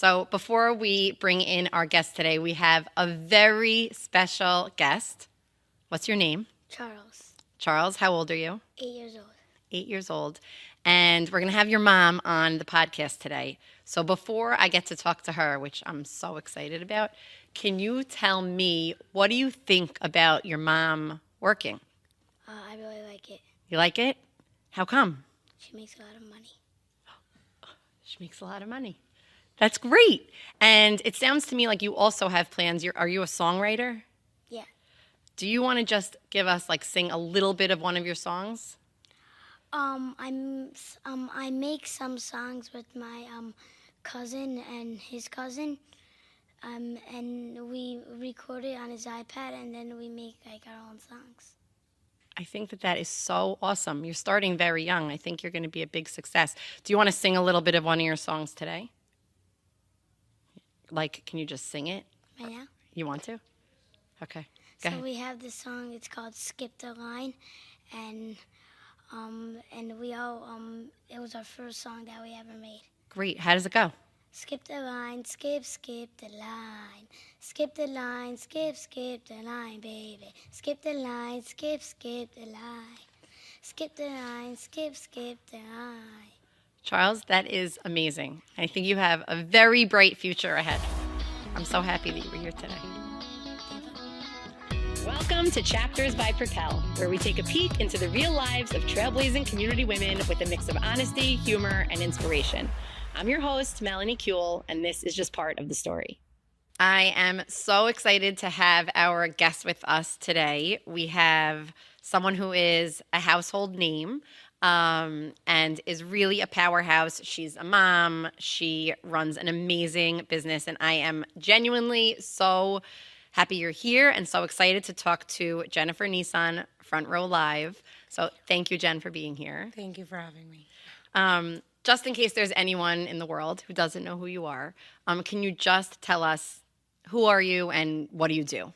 So before we bring in our guest today, we have a very special guest. What's your name? Charles, Charles, how old are you? 8 years old. 8 years old. And we're going to have your mom on the podcast today. So before I get to talk to her, which I'm so excited about, can you tell me, what do you think about your mom working? I really like it. You like it? How come? She makes a lot of money. She makes a lot of money. That's great. And it sounds to me like you also have plans. Are you a songwriter? Yeah. Do you want to just give us, sing a little bit of one of your songs? I make some songs with my cousin and his cousin, and we record it on his iPad, and then we make our own songs. I think that is so awesome. You're starting very young. I think you're going to be a big success. Do you want to sing a little bit of one of your songs today? Can you just sing it? Right now? You want to? Okay. Go So ahead. we have this song. It's called "Skip the Line," and we all it was our first song that we ever made. Great. How does it go? Skip the line, skip the line. Skip the line, skip the line, baby. Skip the line, skip the line. Skip the line, skip the line. Charles, that is amazing. I think you have a very bright future ahead. I'm so happy that you were here today. Welcome to Chapters by Propel, where we take a peek into the real lives of trailblazing community women with a mix of honesty, humor, and inspiration. I'm your host, Melanie Kuehl, and this is just part of the story. I am so excited to have our guest with us today. We have someone who is a household name and is really a powerhouse. She's a mom. She runs an amazing business, and I am genuinely so happy you're here and so excited to talk to Jennifer Nisan, Front Row Live. So thank you, Jen, for being here. Thank you for having me. Just in case there's anyone in the world who doesn't know who you are, can you just tell us who are you and what do you do?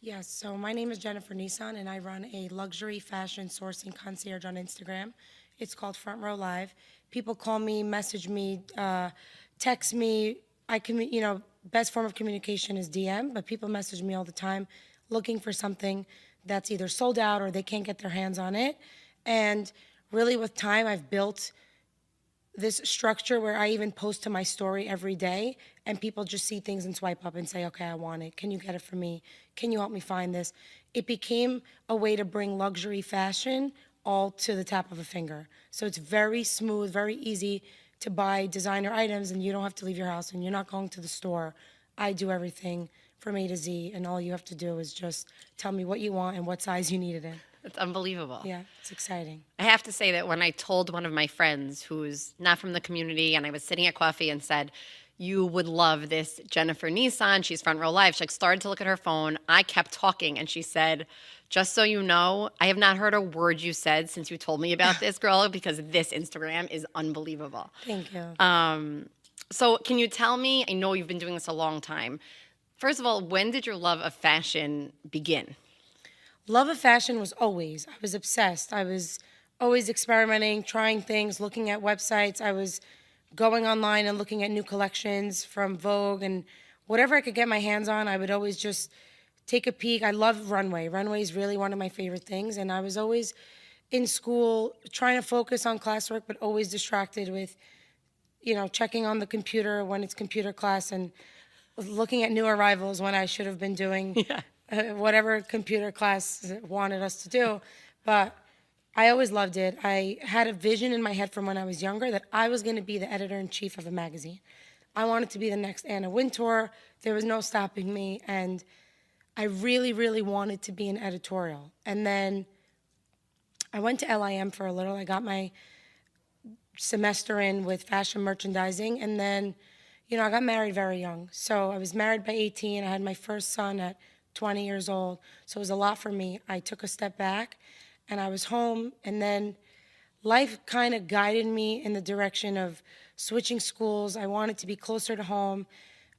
Yes, so my name is Jennifer Nisan, and I run a luxury fashion sourcing concierge on Instagram. It's called Front Row Live. People call me, message me, text me. Best form of communication is DM, but people message me all the time looking for something that's either sold out or they can't get their hands on it. And really with time, I've built this structure where I even post to my story every day, and people just see things and swipe up and say, okay, I want it. Can you get it for me? Can you help me find this? It became a way to bring luxury fashion all to the tap of a finger. So it's very smooth, very easy to buy designer items, and you don't have to leave your house, and you're not going to the store. I do everything from A to Z, and all you have to do is just tell me what you want and what size you need it in. It's unbelievable. Yeah, it's exciting. I have to say that when I told one of my friends who's not from the community, and I was sitting at coffee and said, you would love this Jennifer Nisan, she's Front Row Live. She started to look at her phone. I kept talking, and she said, just so you know, I have not heard a word you said since you told me about this, girl, because this Instagram is unbelievable. Thank you. So can you tell me, I know you've been doing this a long time. First of all, when did your love of fashion begin? Love of fashion was always. I was obsessed. I was always experimenting, trying things, looking at websites. I was going online and looking at new collections from Vogue, and whatever I could get my hands on, I would always just take a peek. I love runway. Runway is really one of my favorite things, and I was always in school trying to focus on classwork, but always distracted with, checking on the computer when it's computer class and looking at new arrivals when I should have been doing whatever computer class wanted us to do. But I always loved it. I had a vision in my head from when I was younger that I was going to be the editor-in-chief of a magazine. I wanted to be the next Anna Wintour. There was no stopping me. And I really, really wanted to be an editorial. And then I went to LIM for a little. I got my semester in with fashion merchandising. And then, I got married very young. So I was married by 18. I had my first son at 20 years old. So it was a lot for me. I took a step back and I was home. And then life kind of guided me in the direction of switching schools. I wanted to be closer to home.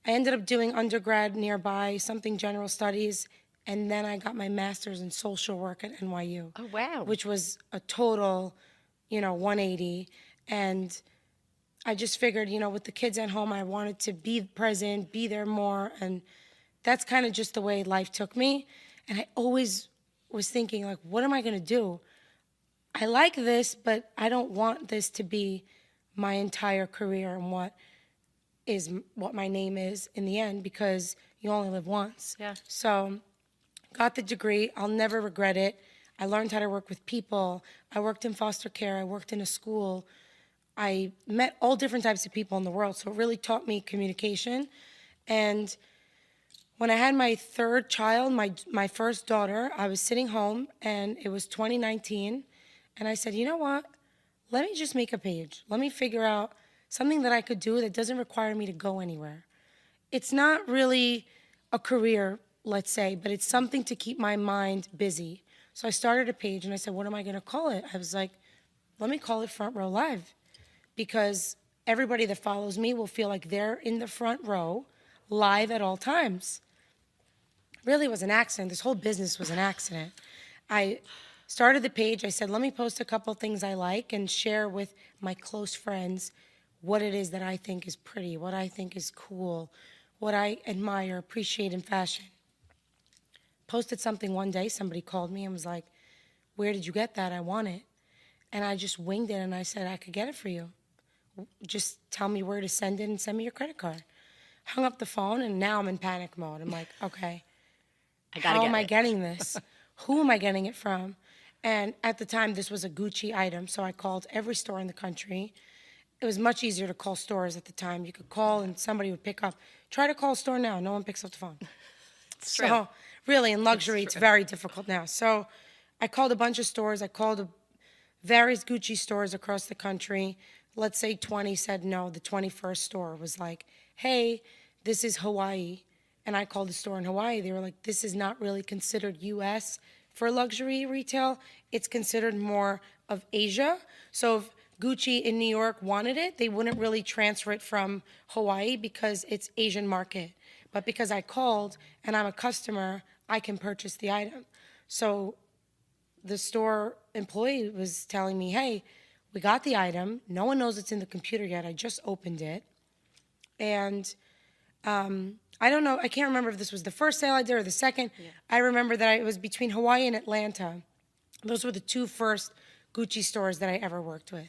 I ended up doing undergrad nearby, something general studies, and then I got my master's in social work at NYU. Oh, wow. Which was a total, 180. And I just figured, with the kids at home, I wanted to be present, be there more. And that's kind of just the way life took me. And I always was thinking, like, what am I going to do? I like this, but I don't want this to be my entire career and what my name is in the end, because you only live once. Yeah. So got the degree. I'll never regret it. I learned how to work with people. I worked in foster care. I worked in a school. I met all different types of people in the world. So it really taught me communication. And when I had my third child, my first daughter, I was sitting home, and it was 2019. And I said, you know what? Let me just make a page. Let me figure out something that I could do that doesn't require me to go anywhere. It's not really a career, let's say, but it's something to keep my mind busy. So I started a page, and I said, what am I going to call it? I was like, let me call it Front Row Live, because everybody that follows me will feel like they're in the front row, live at all times. Really was an accident. This whole business was an accident. I started the page. I said, let me post a couple things I like and share with my close friends what it is that I think is pretty, what I think is cool, what I admire, appreciate in fashion. Posted something one day. Somebody called me and was like, where did you get that? I want it. And I just winged it, and I said, I could get it for you. Just tell me where to send it and send me your credit card. Hung up the phone, and now I'm in panic mode. I'm like, okay, how am I getting this? Who am I getting it from? And at the time, this was a Gucci item, so I called every store in the country. It was much easier to call stores at the time. You could call, and somebody would pick up. Try to call a store now. No one picks up the phone. So really, in luxury, it's very difficult now. So I called a bunch of stores. I called various Gucci stores across the country. Let's say 20 said no. The 21st store was like, hey, this is Hawaii. And I called the store in Hawaii. They were like, this is not really considered U.S. for luxury retail. It's considered more of Asia. So if Gucci in New York wanted it, they wouldn't really transfer it from Hawaii because it's Asian market. But because I called and I'm a customer, I can purchase the item. So the store employee was telling me, hey, we got the item. No one knows it's in the computer yet. I just opened it. And I don't know. I can't remember if this was the first sale I did or the second. Yeah. I remember that it was between Hawaii and Atlanta. Those were the two first Gucci stores that I ever worked with.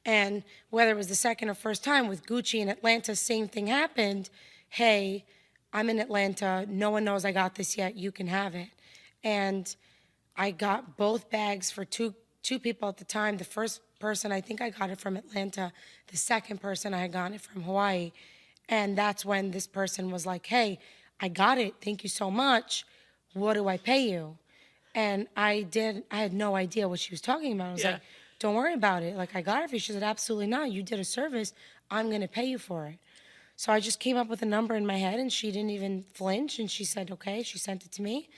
And whether it was the second or first time with Gucci in Atlanta, same thing happened. Hey, I'm in Atlanta. No one knows I got this yet. You can have it. And I got both bags for two people at the time. The first person, I think I got it from Atlanta. The second person, I had gotten it from Hawaii. And that's when this person was like, hey, I got it. Thank you so much. What do I pay you? And I had no idea what she was talking about. I was like, don't worry about it. Like, I got it for you. She said, absolutely not. You did a service. I'm going to pay you for it. So I just came up with a number in my head, and she didn't even flinch. And she said, okay. She sent it to me.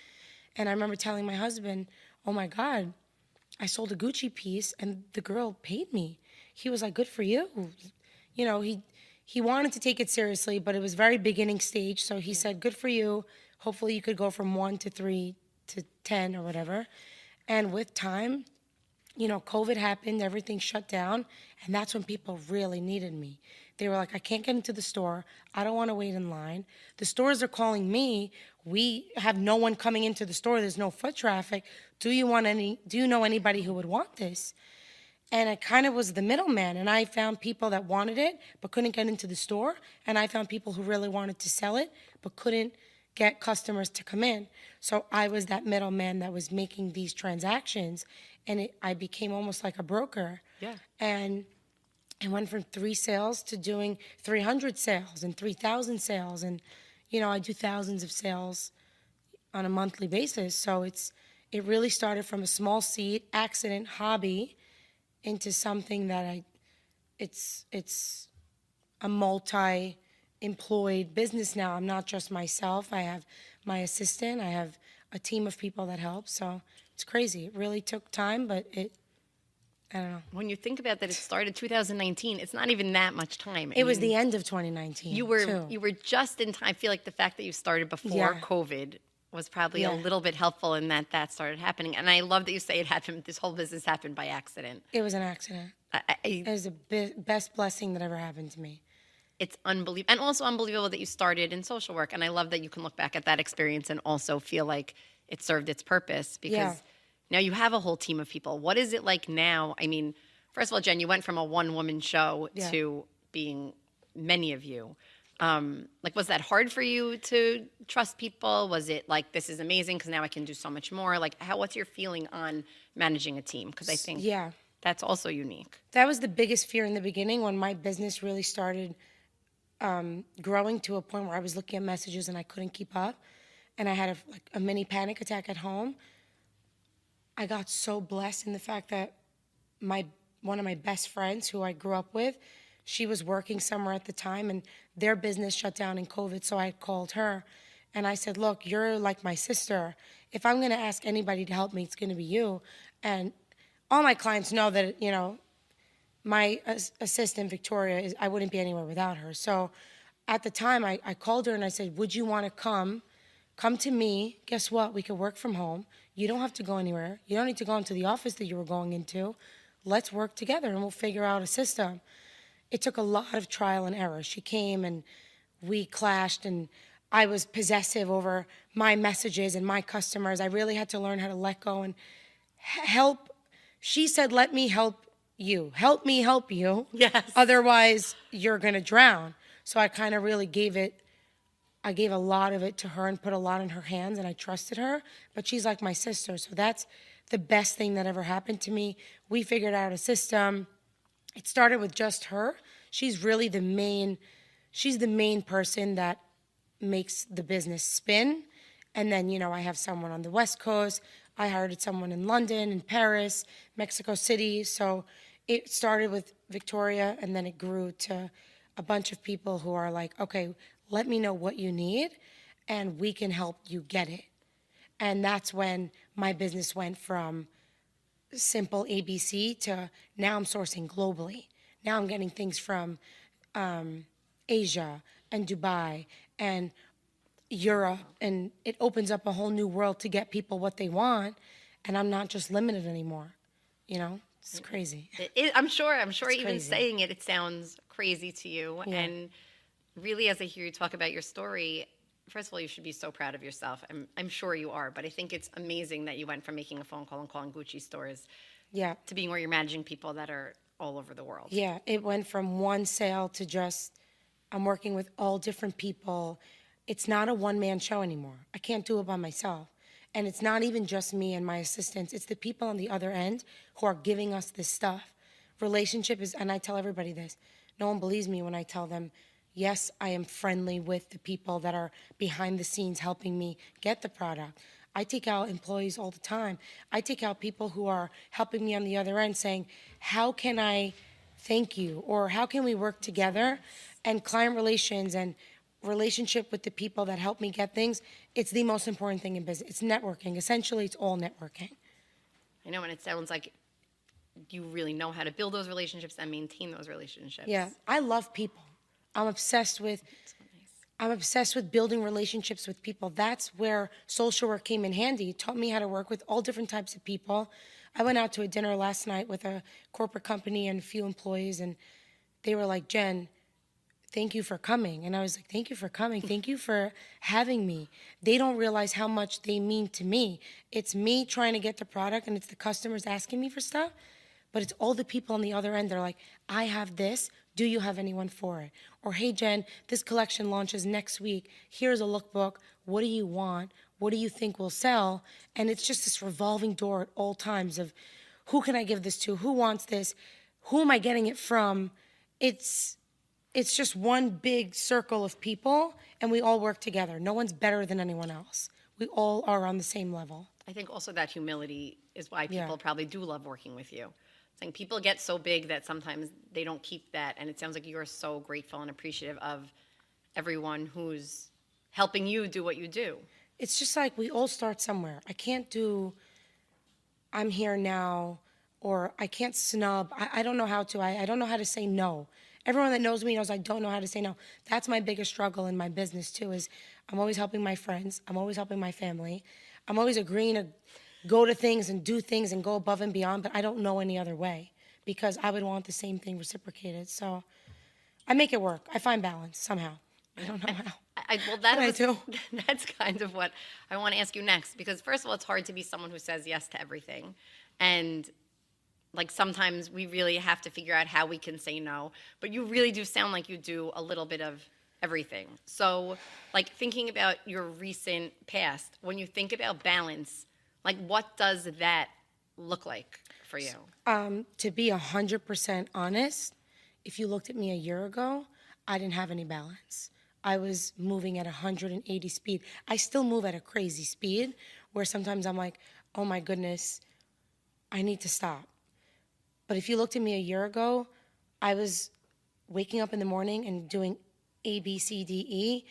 And I remember telling my husband, oh, my God, I sold a Gucci piece, and the girl paid me. He was like, good for you. You know, he wanted to take it seriously, but it was very beginning stage. So he said, good for you. Hopefully you could go from 1 to 3 to 10 or whatever. And with time, you know, COVID happened, everything shut down, and that's when people really needed me. They were like, I can't get into the store. I don't want to wait in line. The stores are calling me. We have no one coming into the store. There's no foot traffic. Do you know anybody who would want this? And it kind of was the middleman, and I found people that wanted it but couldn't get into the store, and I found people who really wanted to sell it but couldn't get customers to come in. So I was that middleman that was making these transactions, and I became almost like a broker. Yeah. And it went from 3 sales to doing 300 sales and 3,000 sales, and you know, I do thousands of sales on a monthly basis. So it really started from a small seed, accident, hobby, into something that it's a multi-employed business now. I'm not just myself. I have my assistant. I have a team of people that help. So it's crazy. It really took time, but I don't know. When you think about that, it started 2019. It's not even that much time. It was the end of 2019. You were just in time. I feel like the fact that you started before COVID was probably a little bit helpful in that started happening. And I love that you say it happened. This whole business happened by accident. It was an accident. It was the best blessing that ever happened to me. It's unbelievable. And also unbelievable that you started in social work. And I love that you can look back at that experience and also feel like it served its purpose because Yeah. now you have a whole team of people. What is it like now? I mean, first of all, Jen, you went from a one-woman show Yeah. to being many of you. Like, was that hard for you to trust people? Was it like, this is amazing because now I can do so much more? Like, what's your feeling on managing a team? Because I think Yeah. that's also unique. That was the biggest fear in the beginning when my business really started growing to a point where I was looking at messages and I couldn't keep up. And I had a mini panic attack at home. I got so blessed in the fact that one of my best friends who I grew up with, she was working somewhere at the time and their business shut down in COVID. So I called her and I said, look, you're like my sister. If I'm going to ask anybody to help me, it's going to be you. And all my clients know that, you know, my assistant, Victoria, I wouldn't be anywhere without her. So at the time, I called her and I said, would you want to come to me? Guess what? We could work from home. You don't have to go anywhere. You don't need to go into the office that you were going into. Let's work together and we'll figure out a system. It took a lot of trial and error. She came and we clashed and I was possessive over my messages and my customers. I really had to learn how to let go and help. She said, let me help you. Help me help you. Yes. Otherwise, you're going to drown. So I kind of really I gave a lot of it to her and put a lot in her hands and I trusted her. But she's like my sister. So that's the best thing that ever happened to me. We figured out a system. It started with just her. She's really the main person that makes the business spin. And then, you know, I have someone on the West Coast. I hired someone in London, in Paris, Mexico City. So it started with Victoria and then it grew to a bunch of people who are like, okay, let me know what you need and we can help you get it. And that's when my business went from simple ABC to now I'm sourcing globally. Now I'm getting things from Asia and Dubai and Europe, and it opens up a whole new world to get people what they want, and I'm not just limited anymore. You know, it's crazy. I'm sure even crazy. saying it sounds crazy to you. Yeah. And really, as I hear you talk about your story, first of all, you should be so proud of yourself. I'm sure you are, but I think it's amazing that you went from making a phone call and calling Gucci stores Yeah, to being where you're managing people that are all over the world. yeah. It went from one sale to just I'm working with all different people. It's not a one-man show anymore. I can't do it by myself. And it's not even just me and my assistants. It's the people on the other end who are giving us this stuff. Relationship is, and I tell everybody this, no one believes me when I tell them, yes, I am friendly with the people that are behind the scenes helping me get the product. I take out employees all the time. I take out people who are helping me on the other end saying, how can I thank you? Or how can we work together? And client relations and relationship with the people that help me get things, it's the most important thing in business. It's networking. Essentially, it's all networking. I know, and it sounds like you really know how to build those relationships and maintain those relationships. Yeah, I love people. I'm obsessed with building relationships with people. That's where social work came in handy. It taught me how to work with all different types of people. I went out to a dinner last night with a corporate company and a few employees, and they were like, Jen, thank you for coming. And I was like, thank you for coming. Thank you for having me. They don't realize how much they mean to me. It's me trying to get the product, and it's the customers asking me for stuff. But it's all the people on the other end. They're like, I have this. Do you have anyone for it? Or, hey, Jen, this collection launches next week. Here's a lookbook. What do you want? What do you think will sell? And it's just this revolving door at all times of who can I give this to? Who wants this? Who am I getting it from? It's just one big circle of people, and we all work together. No one's better than anyone else. We all are on the same level. I think also that humility is why people probably do love working with you. Saying people get so big that sometimes they don't keep that, and it sounds like you're so grateful and appreciative of everyone who's helping you do what you do. It's just like we all start somewhere. I can't do, I'm here now, or I can't snub. I don't know how to. I don't know how to say no. Everyone that knows me knows I don't know how to say no. That's my biggest struggle in my business too, is I'm always helping my friends. I'm always helping my family. I'm always agreeing to go to things and do things and go above and beyond, but I don't know any other way because I would want the same thing reciprocated. So I make it work. I find balance somehow. I don't know how. I do. That's kind of what I want to ask you next, because first of all, it's hard to be someone who says yes to everything. And like sometimes we really have to figure out how we can say no, but you really do sound like you do a little bit of everything. So like thinking about your recent past, when you think about balance, like what does that look like for you? To be 100% honest, if you looked at me a year ago, I didn't have any balance. I was moving at 180 speed. I still move at a crazy speed where sometimes I'm like, oh my goodness, I need to stop. But if you looked at me a year ago, I was waking up in the morning and doing A, B, C, D, E,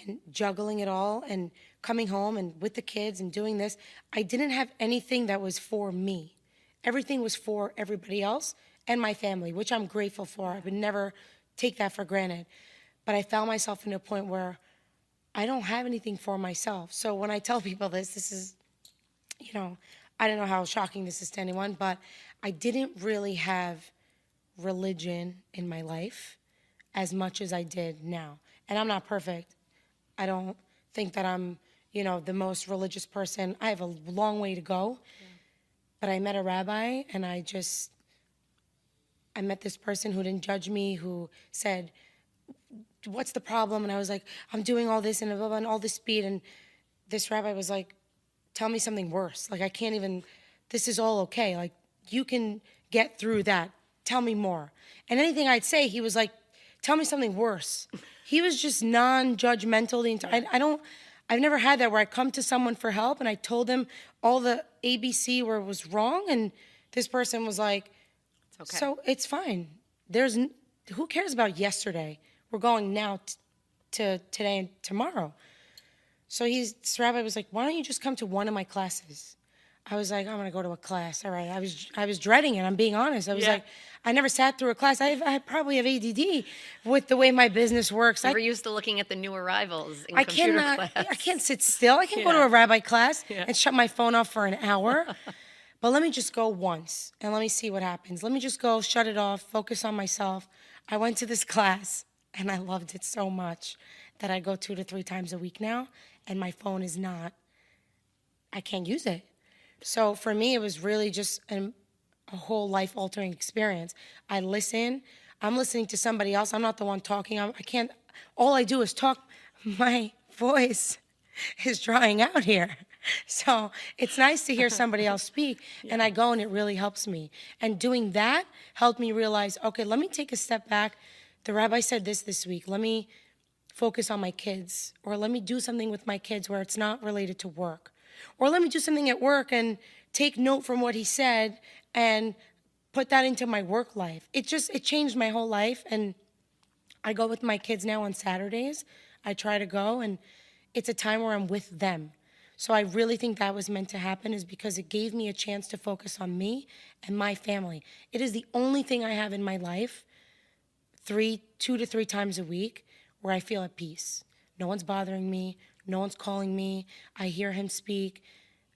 and juggling it all and coming home and with the kids and doing this. I didn't have anything that was for me. Everything was for everybody else and my family, which I'm grateful for. I would never take that for granted. But I found myself in a point where I don't have anything for myself. So when I tell people this is, I don't know how shocking this is to anyone, but I didn't really have religion in my life as much as I did now. And I'm not perfect. I don't think that I'm, the most religious person. I have a long way to go. Yeah. But I met a rabbi, and I met this person who didn't judge me, who said, what's the problem? And I was like, I'm doing all this and blah, blah, and all this speed. And this rabbi was like, tell me something worse. Like, I can't even, this is all okay. Like, you can get through that. Tell me more. And anything I'd say, he was like, tell me something worse. He was just non-judgmental the entire, I've never had that where I come to someone for help and I told them all the ABC where it was wrong. And this person was like, it's okay. So it's fine. Who cares about yesterday? We're going now to today and tomorrow. So this rabbi was like, why don't you just come to one of my classes? I was like, I'm going to go to a class. All right. I was dreading it. I'm being honest. I was like, I never sat through a class. I probably have ADD with the way my business works. We're used to looking at the new arrivals in computer class. I can't sit still. I can't go to a rabbi class and shut my phone off for an hour. But let me just go once and let me see what happens. Let me just go, shut it off, focus on myself. I went to this class and I loved it so much that I go 2 to 3 times a week now, and my phone is not, I can't use it. So for me, it was really just a whole life-altering experience. I'm listening to somebody else. I'm not the one talking. All I do is talk. My voice is drying out here. So it's nice to hear somebody else speak, and I go and it really helps me. And doing that helped me realize, okay, let me take a step back. The rabbi said this week. Let me focus on my kids, or let me do something with my kids where it's not related to work. Or let me do something at work and take note from what he said and put that into my work life. It changed my whole life. And I go with my kids now on Saturdays. I try to go, and it's a time where I'm with them. So I really think that was meant to happen, is because it gave me a chance to focus on me and my family. It is the only thing I have in my life 2 to 3 times a week where I feel at peace. No one's bothering me. No one's calling me. I hear him speak.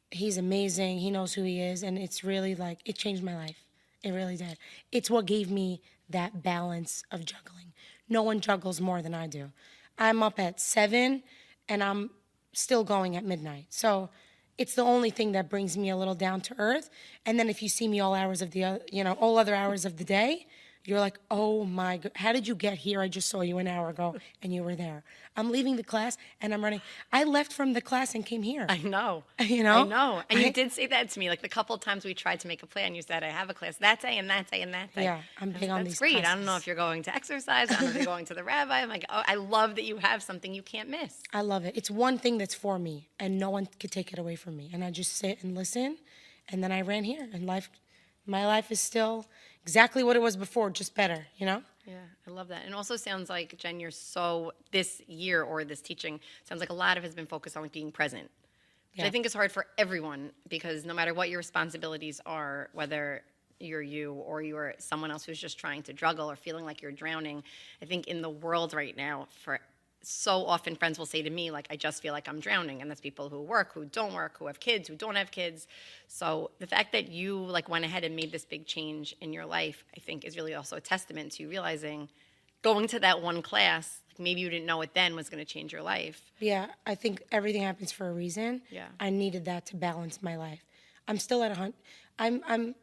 He's amazing. He knows who he is. And it's really like, it changed my life. It really did. It's what gave me that balance of juggling. No one juggles more than I do. I'm up at 7 and I'm still going at midnight. So it's the only thing that brings me a little down to earth. And then if you see me all other hours of the day, you're like, oh my God, how did you get here? I just saw you an hour ago and you were there. I'm leaving the class and I'm running. I left from the class and came here. I know. I know. And you did say that to me. Like the couple of times we tried to make a plan, you said, I have a class that day and that day and that day. Yeah, I'm big on these classes. That's great. classes. I don't know if you're going to exercise. I don't know if you're going to the rabbi. I'm like, oh, I love that you have something you can't miss. I love it. It's one thing that's for me and no one could take it away from me. And I just sit and listen. And then I ran here, and my life is still exactly what it was before, just better, Yeah, I love that. And it also sounds like, Jen, this year or this teaching sounds like a lot of it has been focused on like being present, which I think is hard for everyone, because no matter what your responsibilities are, whether you're you or you're someone else who's just trying to juggle or feeling like you're drowning, I think in the world right now, for so often friends will say to me, like, I just feel like I'm drowning. And that's people who work, who don't work, who have kids, who don't have kids. So the fact that you like went ahead and made this big change in your life, I think is really also a testament to you realizing going to that one class, like maybe you didn't know it then was going to change your life. Yeah, I think everything happens for a reason. Yeah. I needed that to balance my life. I'm still at I'm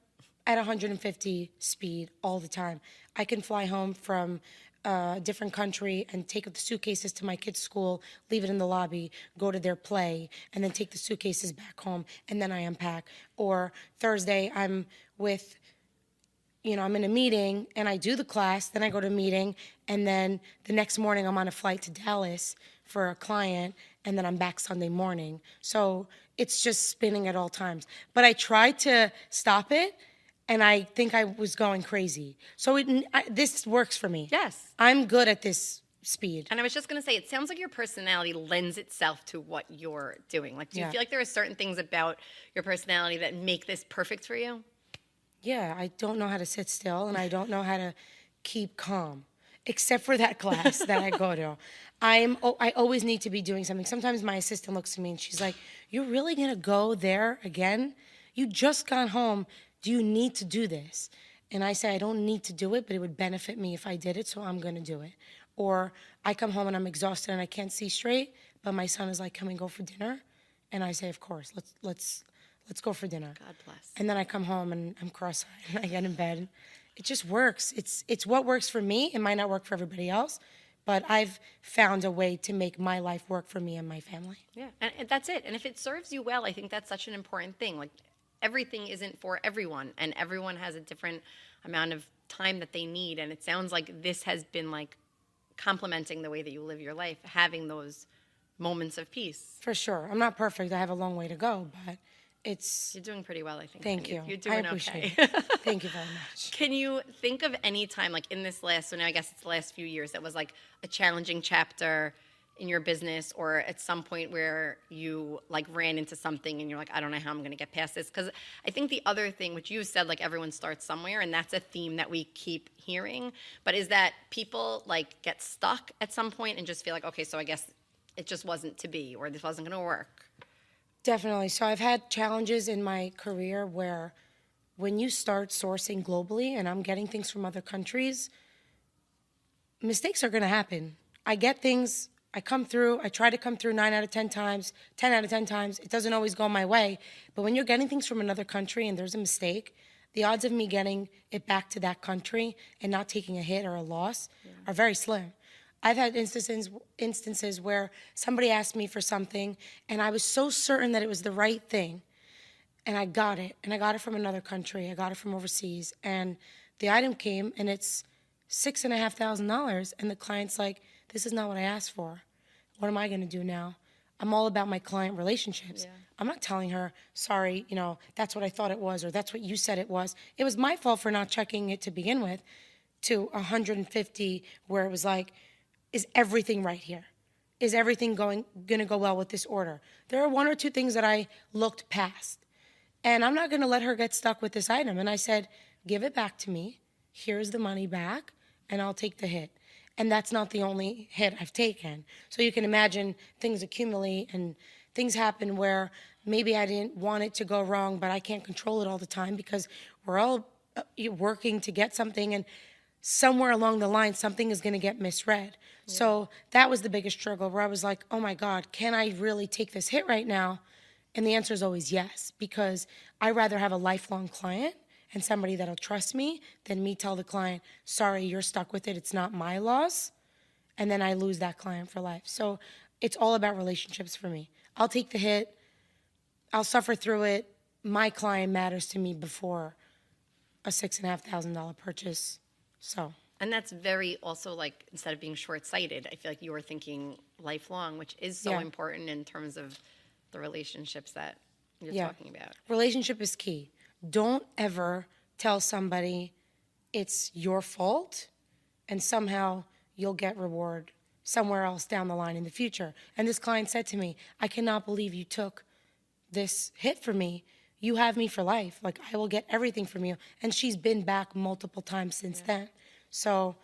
at 150 speed all the time. I can fly home from a different country and take the suitcases to my kids' school, leave it in the lobby, go to their play, and then take the suitcases back home, and then I unpack. Or Thursday, I'm with, I'm in a meeting and I do the class, then I go to a meeting, and then the next morning I'm on a flight to Dallas for a client, and then I'm back Sunday morning. So it's just spinning at all times. But I tried to stop it, and I think I was going crazy. So this works for me. Yes. I'm good at this speed. And I was just going to say, it sounds like your personality lends itself to what you're doing. Like, do you Yeah. feel like there are certain things about your personality that make this perfect for you? Yeah, I don't know how to sit still, and I don't know how to keep calm, except for that class that I go to. I always need to be doing something. Sometimes my assistant looks at me and she's like, "You're really gonna go there again? You just got home. Do you need to do this?" And I say, I don't need to do it, but it would benefit me if I did it, so I'm gonna do it. Or I come home and I'm exhausted and I can't see straight, but my son is like, "Can we go for dinner?" And I say, "Of course. Let's go for dinner." God bless. And then I come home and I'm cross-eyed and I get in bed. It just works. It's what works for me. It might not work for everybody else, but I've found a way to make my life work for me and my family. Yeah, and that's it. And if it serves you well, I think that's such an important thing. Like, everything isn't for everyone, and everyone has a different amount of time that they need. And it sounds like this has been like complementing the way that you live your life, having those moments of peace. For sure. I'm not perfect. I have a long way to go, but it's... You're doing pretty well, I think. Thank you. You're doing I appreciate okay. it. Thank you very much. Can you think of any time, like in this last, so now I guess it's the last few years, that was like a challenging chapter in your business, or at some point where you like ran into something and you're like, I don't know how I'm going to get past this? Because I think the other thing, which you said, like everyone starts somewhere, and that's a theme that we keep hearing, but is that people like get stuck at some point and just feel like, okay, so I guess it just wasn't to be, or this wasn't going to work. Definitely. So I've had challenges in my career where when you start sourcing globally and I'm getting things from other countries, mistakes are going to happen. I get things, I come through, I try to come through 9 out of 10 times, 10 out of 10 times. It doesn't always go my way. But when you're getting things from another country and there's a mistake, the odds of me getting it back to that country and not taking a hit or a loss are very slim. I've had instances where somebody asked me for something and I was so certain that it was the right thing, and I got it, and I got it from another country. I got it from overseas, and the item came and it's $6,500, and the client's like, "This is not what I asked for. What am I going to do now?" I'm all about my client relationships. Yeah. I'm not telling her, "Sorry, that's what I thought it was," or "That's what you said it was." It was my fault for not checking it to begin with, to 150 where it was like, is everything right here? Is everything going to go well with this order? There are 1 or 2 things that I looked past. And I'm not going to let her get stuck with this item. And I said, "Give it back to me. Here's the money back, and I'll take the hit." And that's not the only hit I've taken. So you can imagine things accumulate and things happen where maybe I didn't want it to go wrong, but I can't control it all the time because we're all working to get something, and somewhere along the line, something is going to get misread. Yeah. So that was the biggest struggle, where I was like, oh my God, can I really take this hit right now? And the answer is always yes, because I'd rather have a lifelong client and somebody that'll trust me than me tell the client, "Sorry, you're stuck with it. It's not my loss." And then I lose that client for life. So it's all about relationships for me. I'll take the hit. I'll suffer through it. My client matters to me before a $6,500 purchase. So. And that's very also, like, instead of being short-sighted, I feel like you were thinking lifelong, which is so Yeah. important in terms of the relationships that you're Yeah. talking about. Relationship is key. Don't ever tell somebody it's your fault and somehow you'll get reward somewhere else down the line in the future. And this client said to me, "I cannot believe you took this hit for me. You have me for life. Like, I will get everything from you." And she's been back multiple times since then. So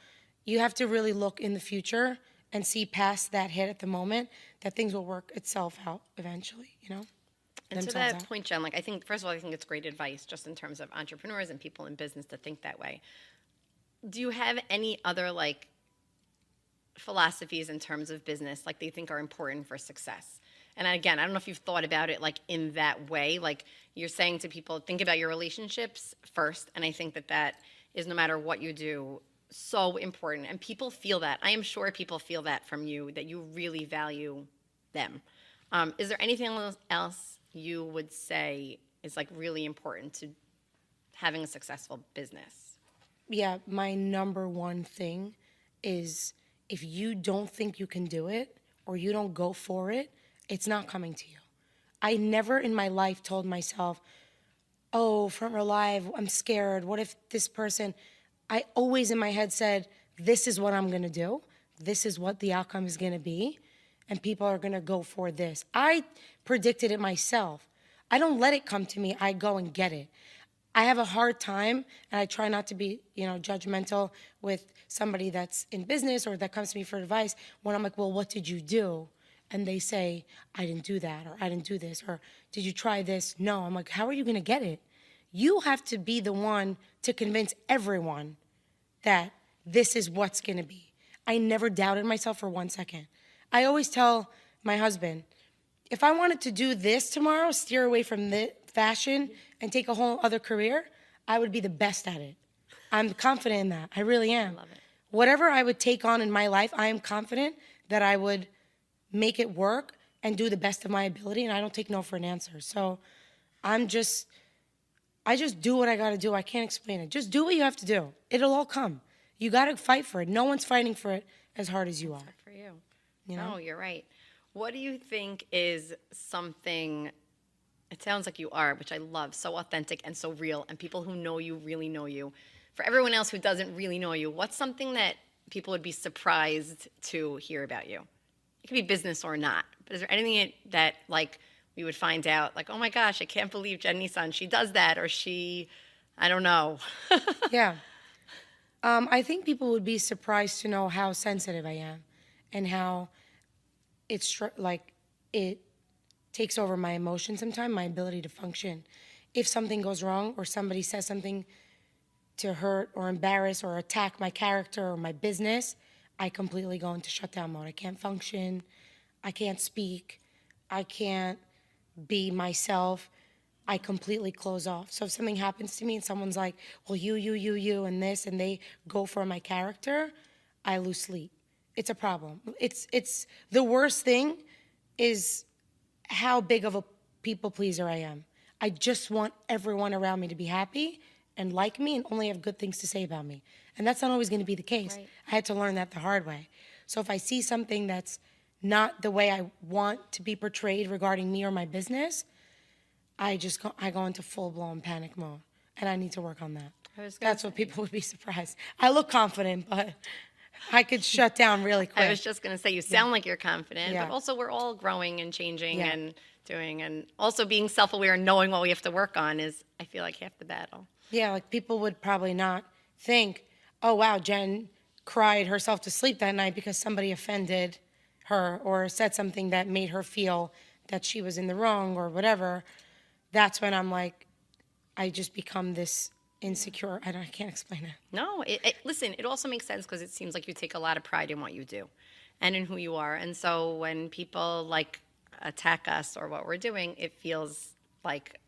you have to really look in the future and see past that hit at the moment, that things will work itself out eventually, you know? And to Themselves that out. point, Jen, like I think, first of all, I think it's great advice just in terms of entrepreneurs and people in business to think that way. Do you have any other like philosophies in terms of business like they think are important for success? And again, I don't know if you've thought about it like in that way. Like you're saying to people, think about your relationships first. And I think that that is, no matter what you do, so important. And people feel that. I am sure people feel that from you, that you really value them. Is there anything else you would say is like really important to having a successful business? Yeah, my number one thing is if you don't think you can do it or you don't go for it, it's not coming to you. I never in my life told myself, oh, Front Row Live, I'm scared. What if this person? I always in my head said, this is what I'm going to do. This is what the outcome is going to be. And people are going to go for this. I predicted it myself. I don't let it come to me. I go and get it. I have a hard time, and I try not to be, judgmental with somebody that's in business or that comes to me for advice when I'm like, well, what did you do? And they say, I didn't do that, or I didn't do this, or did you try this? No. I'm like, how are you going to get it? You have to be the one to convince everyone that this is what's going to be. I never doubted myself for 1 second. I always tell my husband, if I wanted to do this tomorrow, steer away from the fashion and take a whole other career, I would be the best at it. I'm confident in that. I really am. I love it. Whatever I would take on in my life, I am confident that I would make it work and do the best of my ability, and I don't take no for an answer. So I just do what I got to do. I can't explain it. Just do what you have to do. It'll all come. You got to fight for it. No one's fighting for it as hard as you are. for you. You know? No, you're right. What do you think is something, it sounds like you are, which I love, so authentic and so real, and people who know you really know you. For everyone else who doesn't really know you, what's something that people would be surprised to hear about you? It could be business or not, but is there anything that like we would find out, like, oh my gosh, I can't believe Jen Nisan, she does that, or she, I don't know. Yeah. I think people would be surprised to know how sensitive I am and how it takes over my emotions sometimes, my ability to function. If something goes wrong or somebody says something to hurt or embarrass or attack my character or my business, I completely go into shutdown mode. I can't function. I can't speak. I can't be myself. I completely close off. So if something happens to me and someone's like, well, you, and this, and they go for my character, I lose sleep. It's a problem. It's the worst thing is how big of a people pleaser I am. I just want everyone around me to be happy and like me and only have good things to say about me. And that's not always going to be the case. Right. I had to learn that the hard way. So if I see something that's not the way I want to be portrayed regarding me or my business, I go into full-blown panic mode. And I need to work on that. That's what people would be surprised. I look confident, but I could shut down really quick. I was just going to say, you sound like you're confident, Yeah. but also we're all growing and changing Yeah. and doing, and also being self-aware and knowing what we have to work on is, I feel like, half the battle. Yeah, like people would probably not think, oh, wow, Jen cried herself to sleep that night because somebody offended her or said something that made her feel that she was in the wrong or whatever. That's when I'm like, I just become this insecure. I can't explain it. No, listen, it also makes sense because it seems like you take a lot of pride in what you do and in who you are. And so when people like attack us or what we're doing, it feels like,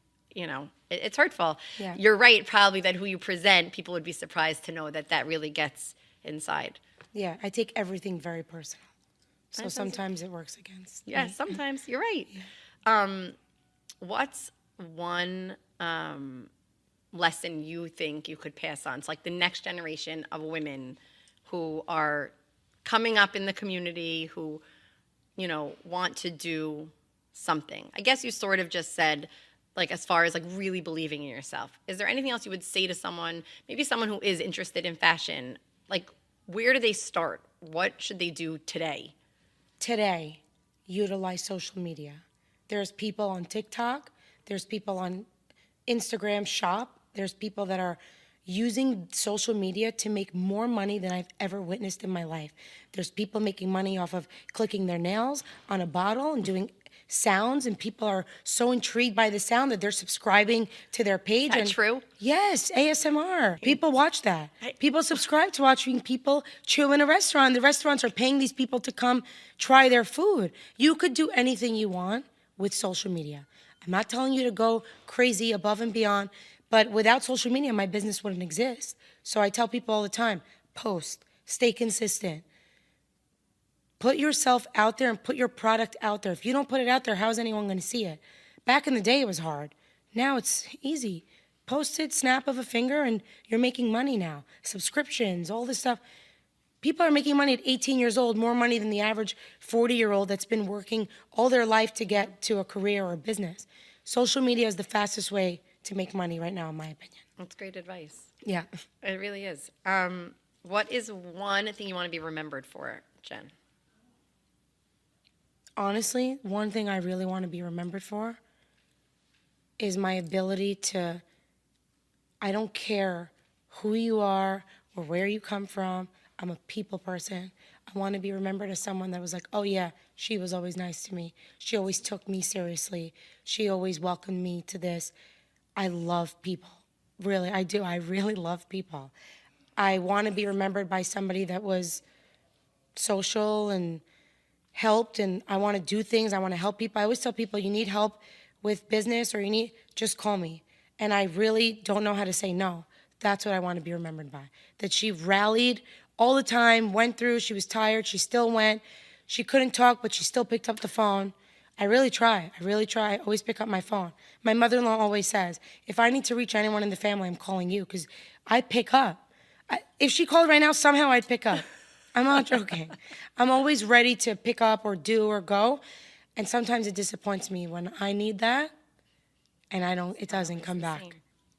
it's hurtful. Yeah. You're right, probably, that who you present, people would be surprised to know that that really gets inside. Yeah, I take everything very personal. So That sounds- sometimes it works against Yeah, me. sometimes you're right. What's one lesson you think you could pass on? It's like the next generation of women who are coming up in the community who, want to do something. I guess you sort of just said, like, as far as like really believing in yourself. Is there anything else you would say to someone, maybe someone who is interested in fashion? Like, where do they start? What should they do today? Today, utilize social media. There's people on TikTok. There's people on Instagram Shop. There's people that are using social media to make more money than I've ever witnessed in my life. There's people making money off of clicking their nails on a bottle and doing sounds, and people are so intrigued by the sound that they're subscribing to their page. Is that and true? Yes, ASMR. People watch that. People subscribe to watching people chew in a restaurant. The restaurants are paying these people to come try their food. You could do anything you want with social media. I'm not telling you to go crazy above and beyond, but without social media, my business wouldn't exist. So I tell people all the time, post, stay consistent. Put yourself out there and put your product out there. If you don't put it out there, how's anyone going to see it? Back in the day, it was hard. Now it's easy. Post it, snap of a finger, and you're making money now. Subscriptions, all this stuff. People are making money at 18 years old, more money than the average 40-year-old that's been working all their life to get to a career or a business. Social media is the fastest way to make money right now, in my opinion. That's great advice. Yeah. It really is. What is one thing you want to be remembered for, Jen? Honestly, one thing I really want to be remembered for is my ability to, I don't care who you are or where you come from. I'm a people person. I want to be remembered as someone that was like, oh yeah, she was always nice to me. She always took me seriously. She always welcomed me to this. I love people. Really, I do. I really love people. I want to be remembered by somebody that was social and helped, and I want to do things. I want to help people. I always tell people, you need help with business or just call me. And I really don't know how to say no. That's what I want to be remembered by. That she rallied all the time, went through, she was tired, she still went. She couldn't talk, but she still picked up the phone. I really try. I always pick up my phone. My mother-in-law always says, if I need to reach anyone in the family, I'm calling you, because I pick up. If she called right now, somehow I'd pick up. I'm not joking. I'm always ready to pick up or do or go. And sometimes it disappoints me when I need that and it doesn't come back.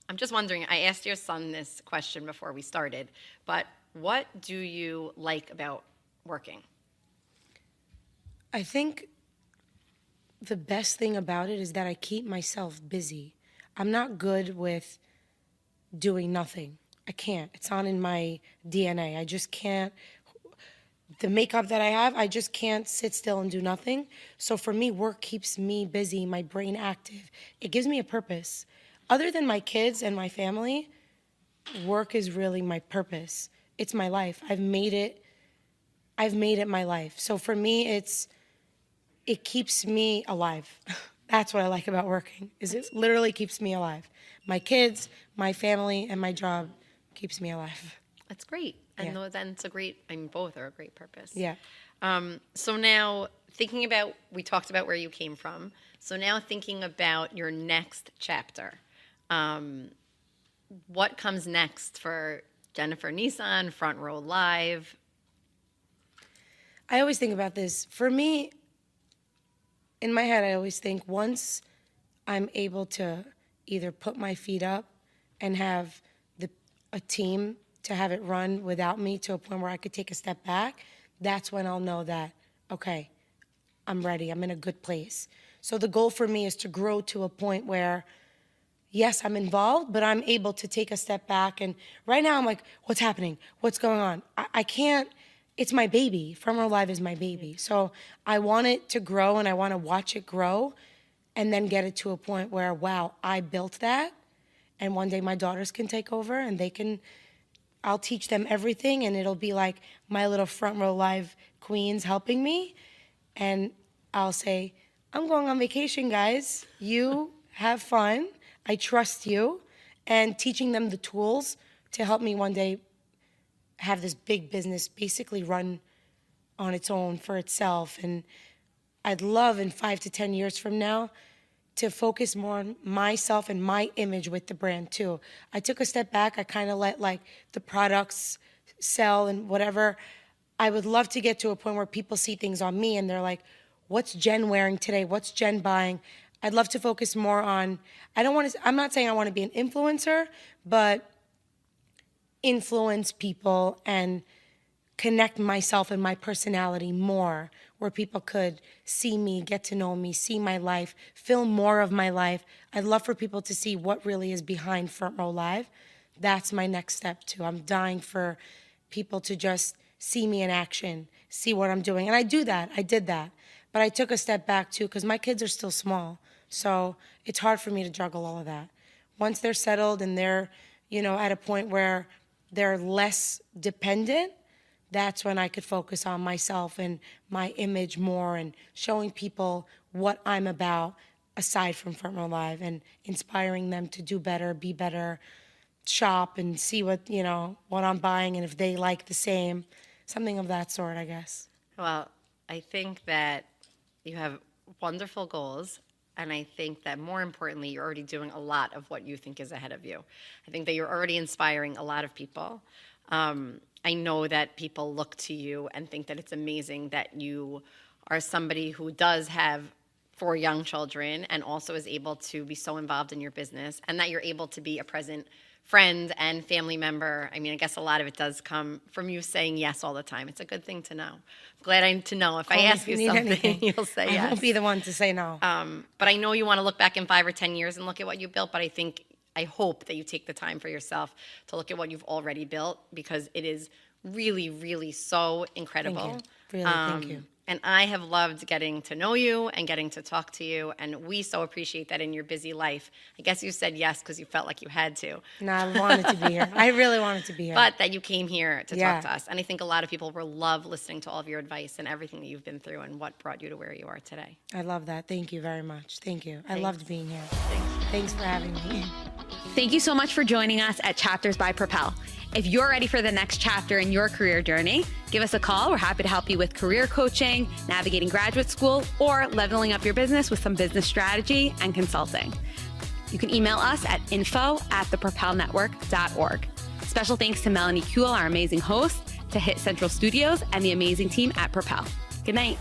I'm just wondering, I asked your son this question before we started, but what do you like about working? I think the best thing about it is that I keep myself busy. I'm not good with doing nothing. I can't. It's not in my DNA. I just can't. The makeup that I have, I just can't sit still and do nothing. So for me, work keeps me busy, my brain active. It gives me a purpose. Other than my kids and my family, work is really my purpose. It's my life. I've made it my life. So for me, it keeps me alive. That's what I like about working, is it literally keeps me alive. My kids, my family, and my job keeps me alive. That's great. And Yeah. then it's both are a great purpose. Yeah. So now thinking about, we talked about where you came from. So now thinking about your next chapter, what comes next for Jennifer Nisan, Front Row Live? I always think about this. For me, in my head, I always think once I'm able to either put my feet up and have a team to have it run without me to a point where I could take a step back, that's when I'll know that, okay, I'm ready, I'm in a good place. So the goal for me is to grow to a point where, yes, I'm involved, but I'm able to take a step back. And right now I'm like, what's happening? What's going on? I can't, it's my baby. Front Row Live is my baby. So I want it to grow and I want to watch it grow and then get it to a point where, wow, I built that. And one day my daughters can take over and I'll teach them everything and it'll be like my little Front Row Live queens helping me. And I'll say, I'm going on vacation, guys. You have fun. I trust you. And teaching them the tools to help me one day have this big business basically run on its own for itself. And I'd love in 5 to 10 years from now to focus more on myself and my image with the brand too. I took a step back. I kind of let like the products sell and whatever. I would love to get to a point where people see things on me and they're like, what's Jen wearing today? What's Jen buying? I'd love to focus more on, I'm not saying I want to be an influencer, but influence people and connect myself and my personality more, where people could see me, get to know me, see my life, film more of my life. I'd love for people to see what really is behind Front Row Live. that's my next step too. I'm dying for people to just see me in action, see what I'm doing. And I do that. I did that. But I took a step back too because my kids are still small. So it's hard for me to juggle all of that. Once they're settled and they're, at a point where they're less dependent, that's when I could focus on myself and my image more and showing people what I'm about aside from Feldman Live and inspiring them to do better, be better, shop and see what I'm buying and if they like the same, something of that sort, I guess. Well, I think that you have wonderful goals. And I think that more importantly, you're already doing a lot of what you think is ahead of you. I think that you're already inspiring a lot of people. I know that people look to you and think that it's amazing that you are somebody who does have 4 young children and also is able to be so involved in your business and that you're able to be a present friend and family member. I mean, I guess a lot of it does come from you saying yes all the time. It's a good thing to know. I'm glad to know if I ask you something, you'll say yes. I won't be the one to say no. But I know you want to look back in 5 or 10 years and look at what you built, but I hope that you take the time for yourself to look at what you've already built because it is really, really so incredible. Thank you. Really, thank you. And I have loved getting to know you and getting to talk to you, and we so appreciate that in your busy life. I guess you said yes because you felt like you had to. No, I wanted to be here. I really wanted to be here. But that you came here to talk to us. And I think a lot of people will love listening to all of your advice and everything that you've been through and what brought you to where you are today. I love that. Thank you very much. Thank you. I loved being here. Thanks for having me. Thank you so much for joining us at Chapters by Propel. If you're ready for the next chapter in your career journey, give us a call. We're happy to help you with career coaching, navigating graduate school, or leveling up your business with some business strategy and consulting. You can email us at info@thepropelnetwork.org. Special thanks to Melanie Kuehl, our amazing host, to Hit Central Studios, and the amazing team at Propel. Good night.